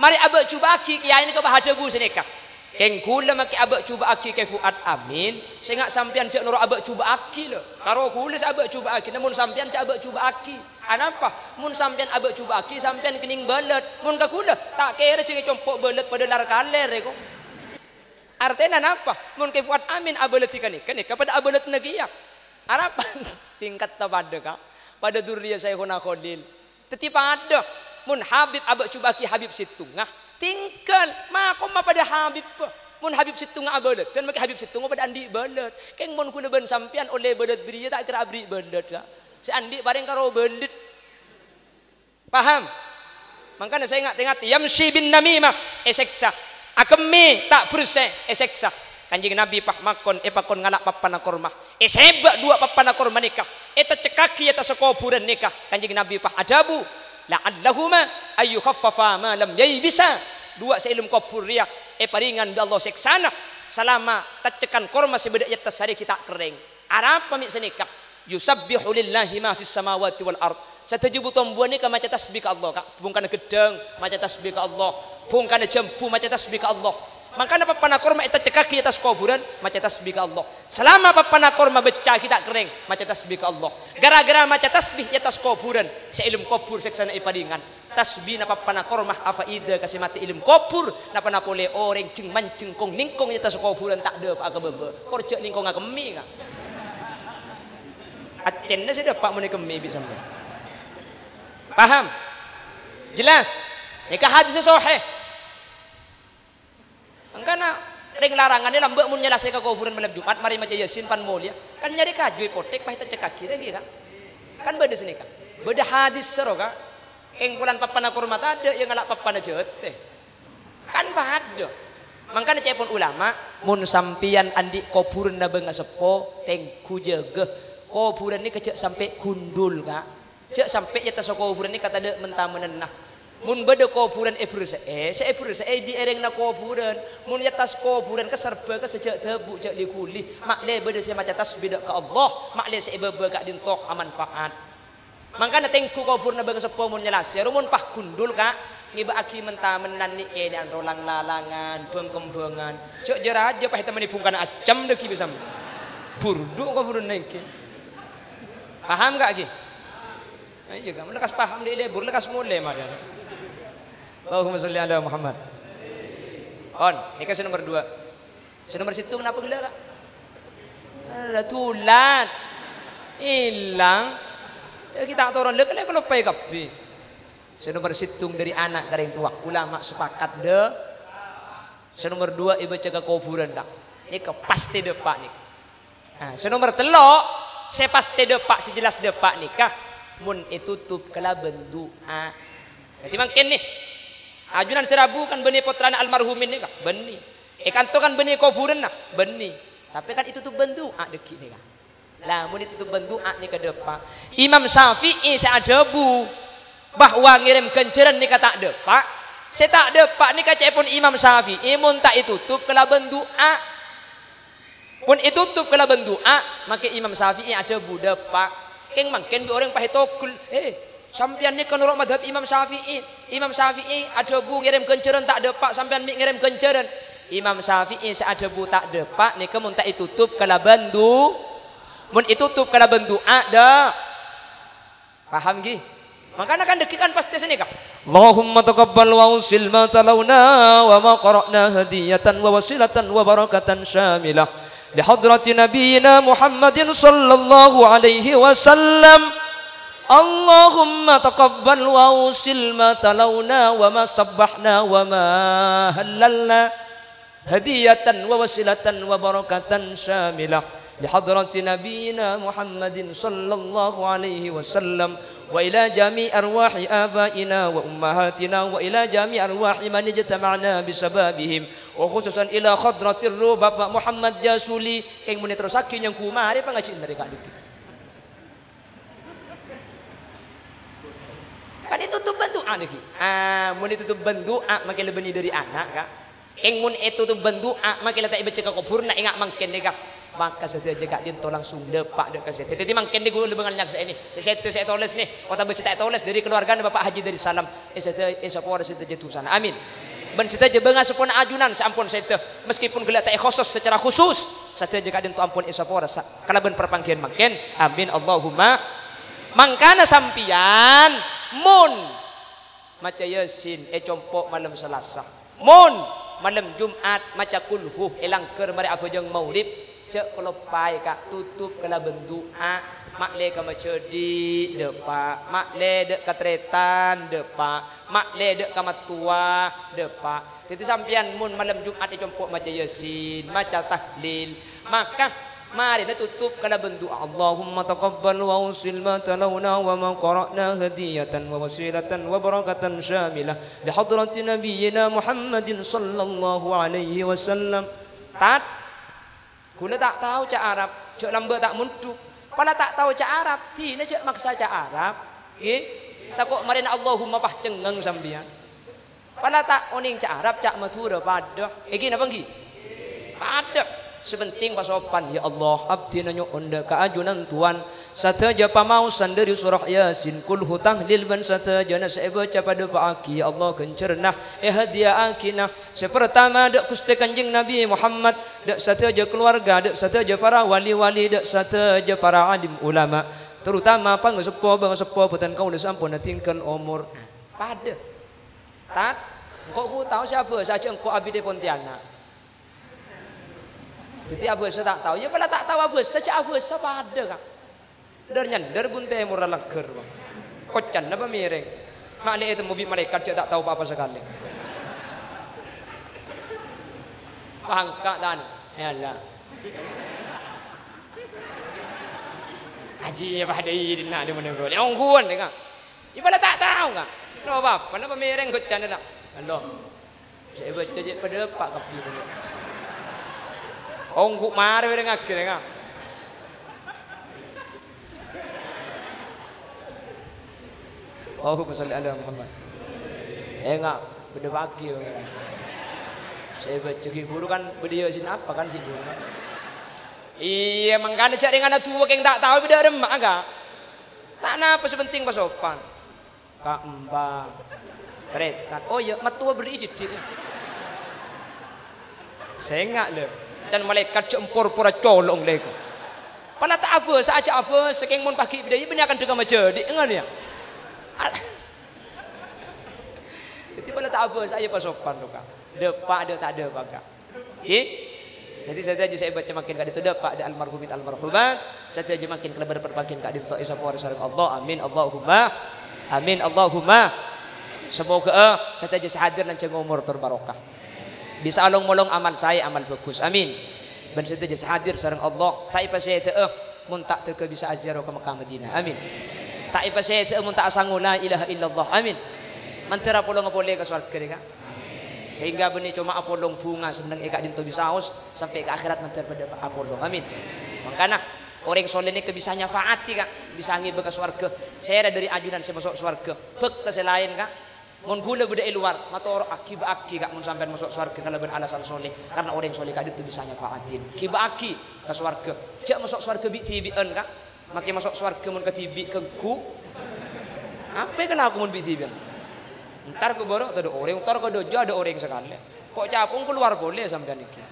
Mari abak cuba aki kiai ni ke bahaja gu senika. Keng kula maki abak cuba aki ke Fuad Amin. Saya ngak sampian cak nurut abak cuba aki lo. Karo kula abak cuba aki. Namun sampian cak abak cuba aki. Anapa? Mun sampian abak cuba aki sampian kening belet. Mun ka kula tak kira cek compok belet pada lar kaler ko. Artinya napa? Mun ke Fuad Amin abelet ikan kepada abelet nagiyak. Arapa? Tingkat tabada ka. Pada durriya Syekhuna Khalil. Tetipa ada. Mun Habib abak cuba aki Habib Situngah. Tinggal makom pada Habib mun Habib Situngah abelet kan maki Habib Situngah pada andi belet keng mun kula ben sampian oleh belet beriya tak kira abri belet ka si andi bareng karo belet paham makanya saya ingat yamshi bin namimah eseksa akemi tak bersih eseksa kanjeng Nabi pah makon pakon ngalak papana kormah sebab dua papana kormah nikah eta cekaki eta sekoburan nikah kanjeng Nabi pah adabu la'allahuma ayyukhaffafa ma lam yaybisa dua seilum kopur riak paringan bi Allah seksana selama tacekan korma sebeda ya tasari kita kering arab pamik senikah yusabbihu lillahi ma fis samawati wal ard satajibu tombuan ni ka maca tasbih ka Allah kak bung kana gedeng maca tasbih ka Allah bung kana jambu maca tasbih ka Allah makana papana korma eta cekaki atas kuburan maca tasbih ka Allah selama papana korma becah kita kering maca tasbih ka Allah gara-gara maca tasbih atas kuburan seilum kubur seksana ipadingan tasbih na papana korma afaida kasih mati ilmu kubur napa napole orang ceng manceng kong ningkong atas kuburan tak ada apa bebe korcek ningkong akemi ka acen na sudah pak mun kemi bi sampai paham jelas nikah hadis sahih angkana ring larangan ni lambek mun nyelase ka kuburan malam Jumat mari maca Yasin pan mulia kan nyari kaju hipotek pahita cekaki lagi kan beda sini kan beda hadis sero ka eng bulan papana kurma ada yang ngalak papana jete kan pada makanya cepon ulama mun sampian andi kuburan na beunga sepo tengku jaga kuburan ni kecek sampai gundul ka cek sampai nyata kuburan ni kata de mentamenenah mun beda kuburan bersih di ereng na kuburan mun atas kuburan keserba ke sejak debu jak dikuli makle beda saya maca tasbih ke Allah makle saya bebe gak dintok manfaat makanya tengku kuburan na beunga sepo mun nyelas ya mun pah gundul ka ngiba aki mentamenan ni kene rolang lalangan bengkembengan cek jeraja pah temen ibungkan acam deki bisa burdu kuburan niki paham gak aki ayo kamu lekas paham di lebur lekas mulai madan Allahumma sholli ala Muhammad. On, ini kasih nomor 2. Nomor situ kenapa gelara? Ada tulat. Hilang. Ya kita turun lek kalau pai kapi. Nomor situ dari anak dari tua. Ulama sepakat deh. Nomor 2 ibu jaga kuburan dak. Ini ke pasti depak nih. Nah, nomor 3 saya pasti depak sejelas depak nikah. Mun itu tutup kala bendoa. Jadi makin nih. Ajunan serabu kan benih putrana almarhumin ni kah benih kan tu kan benih kuburan nah benih tapi kan itu tu bentuk deki ni kah lah mun itu tu bentuk ni ke depan Imam Syafi'i saya debu bahwa ngirim kenceran ni kata depak saya tak depak ni kaca pun Imam Syafi'i mun tak ditutup kala bentuk mun itu tutup kala bentuk maka Imam Syafi'i ada bu depak keng mangken orang pahitokul sampian ni kan urut madhab Imam Syafi'i ada bu ngirim kenceran tak depak sampian mi ngirim kenceran Imam Syafi'i ada bu tak depak ni kemun tak ditutup kala bandu mun ditutup kala bandu ada paham gi makanya kan dekikan pasti sini kah Allahumma taqabbal wa usil ma talawna wa ma qara'na hadiyatan wa wasilatan wa barakatan syamilah li hadrati nabiyyina Muhammadin sallallahu alaihi wasallam Allahumma taqabbal wa usil ma talawna wa ma sabbahna wa ma halalna hadiyatan wa wasilatan wa barakatan syamilah li hadrati nabiyyina Muhammadin sallallahu alaihi wasallam wa ila jami' arwahi abaina wa ummahatina wa ila jami' arwahi man ijtama'na bisababihim wa khususan ila hadratir ruh Bapak Muhammad Jasuli keng mun terus saking yang kumari pangaji mereka dikit kan itu tuh bentuk lagi mun itu tuh bentuk makin lebih dari anak kak eng mun itu tuh bentuk makin letak baca ke kubur nak ingat makin deh kak maka saya jaga dia langsung depak dek kasih. Jadi mangken di guru lebengan saya ini. Saya tulis nih. Kota bercerita tulis dari keluarga Bapak Haji dari Salam. Saya sapor saya jatuh sana. Amin. Ben kita jebenga sepon ajunan sampun saya meskipun gelat tak khusus secara khusus saya jaga dia ampun sapor karena ben perpangkian mangken. Amin Allahumma. Mangkana sampian mun maca Yasin compok malam Selasa. Mun malam Jumat maca kulhu elang keur mari aku jeung maulid cek kalau pai kak tutup kala bendoa makle ka maca di depa makle dek katretan depa makle dek ka matua depa. Jadi sampian mun malam Jumat compok maca Yasin maca tahlil maka mari kita tutup kala bendoa Allahumma taqabbal wa usil ma talawna wa ma qara'na hadiyatan wa wasilatan wa barakatan syamilah li hadrati nabiyyina Muhammadin sallallahu alaihi wasallam. Tat kula tak tahu cak Arab cak lambe tak munduk pala tak tahu cak Arab tina cak maksa cak Arab nggih takok mari Allahumma pah cengeng sambian pala tak oning cak Arab cak matura pada iki napa nggih pada sepenting pasopan ya Allah abdi nanyo onda kaajunan tuan sataja pamausan dari surah Yasin kul hutang lil ban sataja na sebaca pada paaki ya Allah kencernah hadiah akinah sepertama dak kuste kanjeng Nabi Muhammad dak sataja keluarga dak sataja para wali-wali dak sataja para alim ulama terutama pangesepo putan kau sampun tingkan umur pada tat engkau ku tahu siapa saja engkau abdi de Pontianak. Jadi abu saya tak tahu, ya pala tak tahu abu saja abu saya ada kan. Darnya bunte murah lager, kocan apa miring. Makna itu mobil malaikat saya tak tahu apa sekali. Pangkat dan, ya Allah. Haji apa ada ini nak di mana boleh? Ongguan deh kan. Ya pala tak tahu kan. No apa, kenapa miring kocan nak? Allah. Saya baca je pada pak kapi tu. Onggu mari bareng akhirnya kan. Allahumma shalli ala Muhammad. Enggak, beda pagi. Saya baca guru kan beliau sin apa kan guru. Iya, mangkane cak dengan tua yang tak tahu beda remak agak. Tak napa sepenting pasopan. Kak Mbak. Tretan. Oh ya, matua beri cicit. Saya enggak le. Dan malaikat jempur pura colong lego. Pala tak apa saja apa saking mun pagi bidaya ini akan dengar jadi engan ya. Jadi pala tak apa saya pasokan tu kan. Depak ada tak ada baga. Nanti saya baca makin kali itu depak ada almarhumat. Saya aja makin kelebar perbagian kak dinto isa puar sareng Allah. Amin Allahumma. Amin Allahumma. Semoga saya aja hadir dan ceng umur terbarokah. Bisa along-molong amal saya amal bagus amin ben saya hadir sareng Allah tak ipa saya teu mun tak teu bisa aziarah ke Mekah Madinah amin tak ipa saya teu mun tak sangu la ilaha illallah amin mantera polong boleh ke surga ka sehingga benih cuma apolong bunga seneng eka dinto bisa haus sampai ke akhirat manter pada apolong amin makanya orang soleh ini bisa nyafaati ka bisa ngibe ke surga saya dari ajunan saya masuk surga bek ta lain ka mun gula budaya luar motor aki kak mun sampai masuk surga kalau alasan soleh karena orang soleh kak itu bisa nyafaatin aki ke surga cak masuk surga bi tibian kak makin masuk surga mun ke tibi ke ku apa kalau aku mun bi tibian ntar ke borok ada orang ntar ke dojo ada orang sekali kok capung keluar boleh sampai niki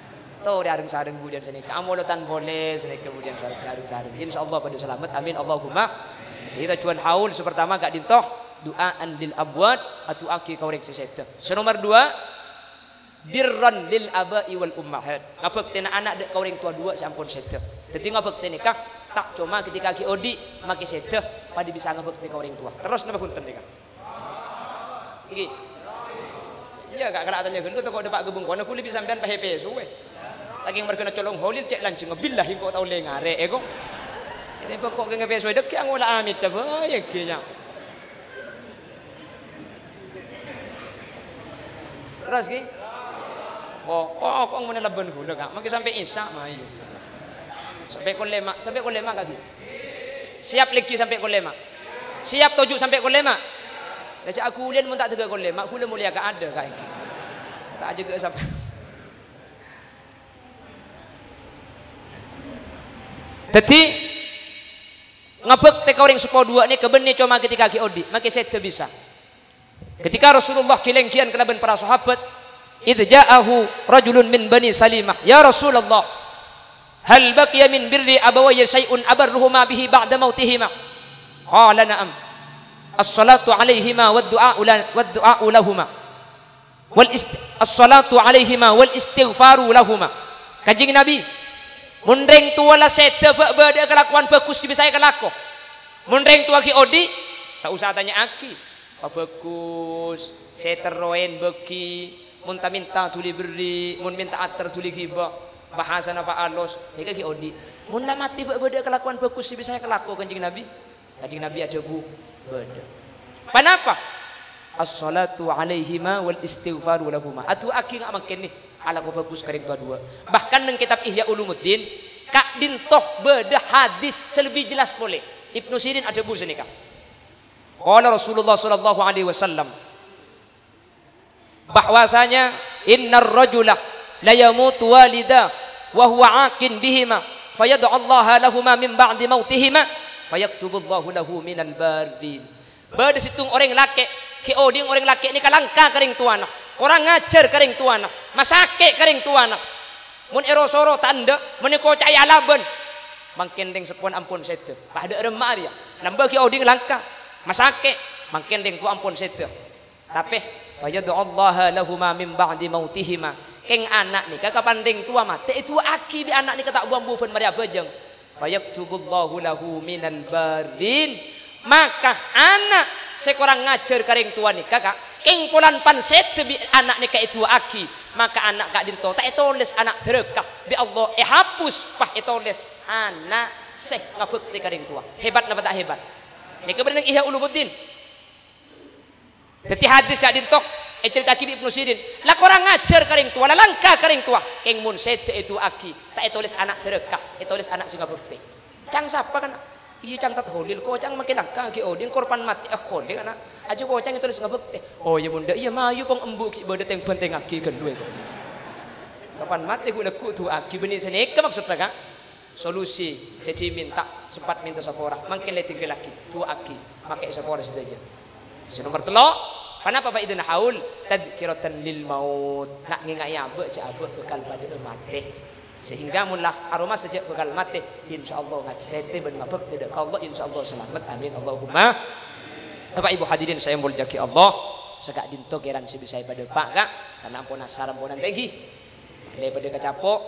tuh di sareng kemudian sini amolotan boleh sini kemudian sareng insyaallah pada selamat amin Allahumma kita cuan haul sepertama gak dintoh duaan lil abwat atau aki kaurek seseta. Nomor 2 birran lil abai wal ummahat. Ngapek tena anak dek kaureng tua dua sampun seta. Teti ngapek tena kah tak cuma ketika ki odi make seta padi bisa ngapek tena kaureng tua. Terus napa punten deka. Nggih. Iya gak kena tanya gendut kok depak gebung kono kuli bisa sampean pahepe suwe. Taking merkena colong holil cek lancing billahi kok tau le ngare ego. Ini pokok ngepe suwe dek yang wala amit ta ya ki ya. Terus ki kok mun laban gula kak maki sampai isya mah iyo sampai kolema kaki siap lagi sampai kolema siap tujuh sampai kolema dah cak aku ulian mun tak tega kolema aku mulia gak ada kak iki tak juga sampai Jadi ngabek teka orang supo dua ni kebenih cuma ketika ki odi maka saya bisa. Ketika Rasulullah kilengkian kelaban para sahabat, idh ja'ahu rajulun min bani Salimah, ya Rasulullah, hal baqiya min birri abawayya syai'un abarruhuma bihi ba'da mautihima? Qala na'am. As-salatu 'alaihima wad-du'a'u lahuma. As-salatu 'alaihima wal istighfaru lahuma. Kanjeng Nabi, mun reng tua la sete beda kelakuan bagus bisa saya kelako. Mun reng tua ki odi, tak usah tanya aki. Pak bagus, seteroen beki, mun ta minta tuli beri, mun minta ater tuli gibah. Bahasa apa alos, nika ki odi. Mun la mati beda kelakuan bagus bisa saya kelako Kanjeng Nabi. Kanjeng Nabi ada bu beda. Kenapa? As-salatu 'alaihima wal istighfaru lahuma. Atu aki ngak makin nih ala ko bagus karing dua. Bahkan nang kitab Ihya Ulumuddin kak dintoh beda hadis selebih jelas boleh. Ibnu Sirin ada bu senika. Qala Rasulullah sallallahu alaihi wasallam bahwasanya innar rajula la yamutu walida wa huwa aqin bihima fayad'u Allah lahumma min ba'di mautihima fayaktubullahu lahu minal barin. Beda situng orang laki ki oding orang laki ni kalangka karing tuana. Orang ngajar karing tuana, masake karing tuana. Mun erosoro tanda, mun ko caya laban. Mangken ding sepon ampun sete. Pada remar ya. Nambah ki oding langka, masake mangken ding tu ampun sete. Tapi fayad'u Allah lahumma min ba'di mautihima. Keng anak ni kapan ding tua mati itu aki di anak ni kata buambu pun mari abajang. Fayaktubullahu lahu minal barin. Maka anak sekorang ngajar karing tua ni kakak keng pulan pan sete bi anak ni ka itu aki maka anak kak dinto tak etoles anak derekah bi Allah hapus pah etoles anak seh ngabekti karing tua hebat napa tak hebat ni kebenaran Ihya Ulumuddin. Jadi hadis kak dinto cerita ki Ibnu Sirin lah korang ngajar karing tua lah langka karing tua keng mun sete itu aki tak etoles anak derekah etoles anak sing ngabekti cang sapa kan. Iya cang tat holil ko cang makin langka ki odin korban mati holil anak aja ko cang itu les ngabekte oh ya bunda iya mayu pong embu ki beda teng benteng aki kendue ko kapan mati ku leku tu aki benih seneka maksudnya kak solusi saya minta sempat minta sapora mungkin le tinggal laki tu aki pakai sapora saja nomor telo kenapa faidun haul tadkiratan lil maut nak ngingai abe ca abe bekal pada mati sehingga mullah aroma sejak bekal mati insyaallah ngasete ben mabek tidak Allah insyaallah selamat amin Allahumma. Bapak Ibu hadirin saya mulyaki Allah segak dinto keran sebisa pada Pak kak karena ampun asar ampunan tegi daripada kecapok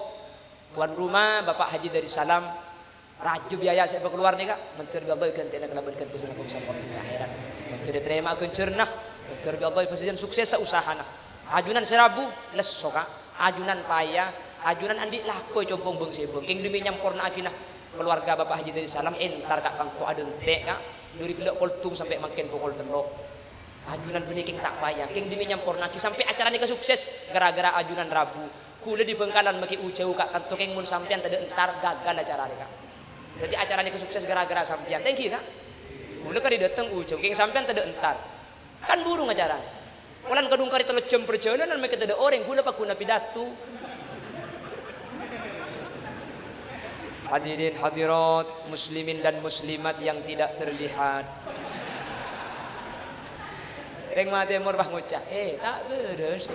tuan rumah Bapak Haji dari Salam raju biaya saya keluar nih kak menteri Allah ganti nak kelaban ganti sana sampai di akhirat menteri terima akan cernah menteri Allah presiden sukses usahana ajunan serabu leso kak ajunan payah ajunan andi lako compong bengse bengking demi nyamporna akinah keluarga Bapak Haji dari Salam entar kak kang to adeng tek kak dari kelak koltung sampai makin pukul telok ajunan beniking tak payah king demi nyamporna aki sampai acara ini sukses gara-gara ajunan Rabu kula di Bengkalan maki ujau kak kanto king mun sampean tade entar gagal acara ini kak jadi acara ini sukses gara-gara sampean thank you kak kula kali dateng ujau king sampean tade entar kan burung acara kulan kadung kari telo jam perjalanan maki tade orang kula pak guna pidato. Hadirin hadirat muslimin dan muslimat yang tidak terlihat reng mati mur bah ngucap tak beres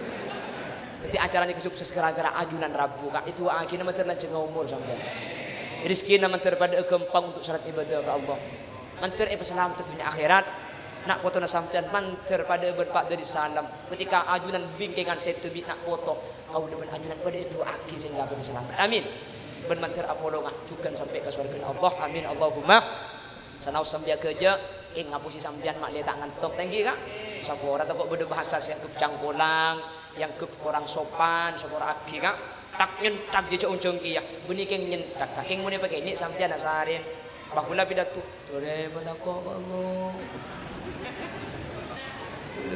jadi acara ini sukses gara-gara ajunan Rabu kak itu akhirnya menter lanjut umur sampai rizki na menter pada gempang untuk syarat ibadah ke Allah menter selamat dunia akhirat nak foto na sampean menter pada berpak dari Salam ketika ajunan bingkingan setu nak foto kau demen ajunan pada itu aki sehingga berselamat amin ben mantir apolongan juga sampai ke surga Allah amin Allahumma sanaus sampai kerja king ngapusi sampean mak le tak ngantok tanggi kak sapora tak kok beda bahasa yang ke cangkolang yang ke kurang sopan sapora aki kak tak nyentak di ujung kia beni king nyentak king muni pakai ini sampean asarin bahula pidato dore patako Allah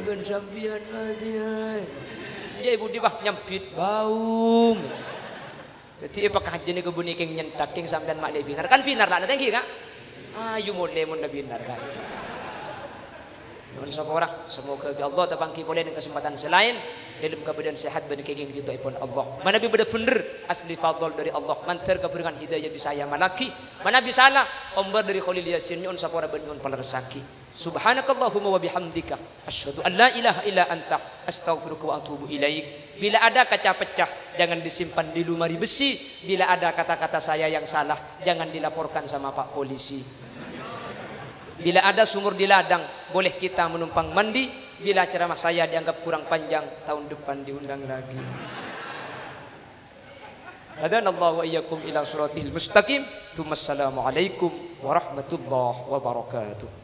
ben sampean mati dia ibu di bah nyampit baung. Jadi apakah jenis kebun iking nyentak king sampean mak le binar kan binar lah thank you kak ayu mole mun binar kan nun sapora semoga Allah tepangki boleh dengan kesempatan selain dalam keadaan sehat dan kenging kita ipun Allah. Mana bi bener-bener asli fadl dari Allah. Mantar keberangan hidayah bisa saya malaki. Mana bisa salah ombar dari Khalil Yasin nyon sapora ben nyon palaresaki. Subhanakallahumma wa bihamdika asyhadu an la ilaha illa anta astaghfiruka wa atubu ilaik. Bila ada kaca pecah jangan disimpan di lemari besi. Bila ada kata-kata saya yang salah jangan dilaporkan sama Pak Polisi. Bila ada sumur di ladang boleh kita menumpang mandi. Bila ceramah saya dianggap kurang panjang tahun depan diundang lagi. Hadanallahu wa iyyakum ila siratil mustaqim. Tsumma assalamu alaikum warahmatullahi wabarakatuh.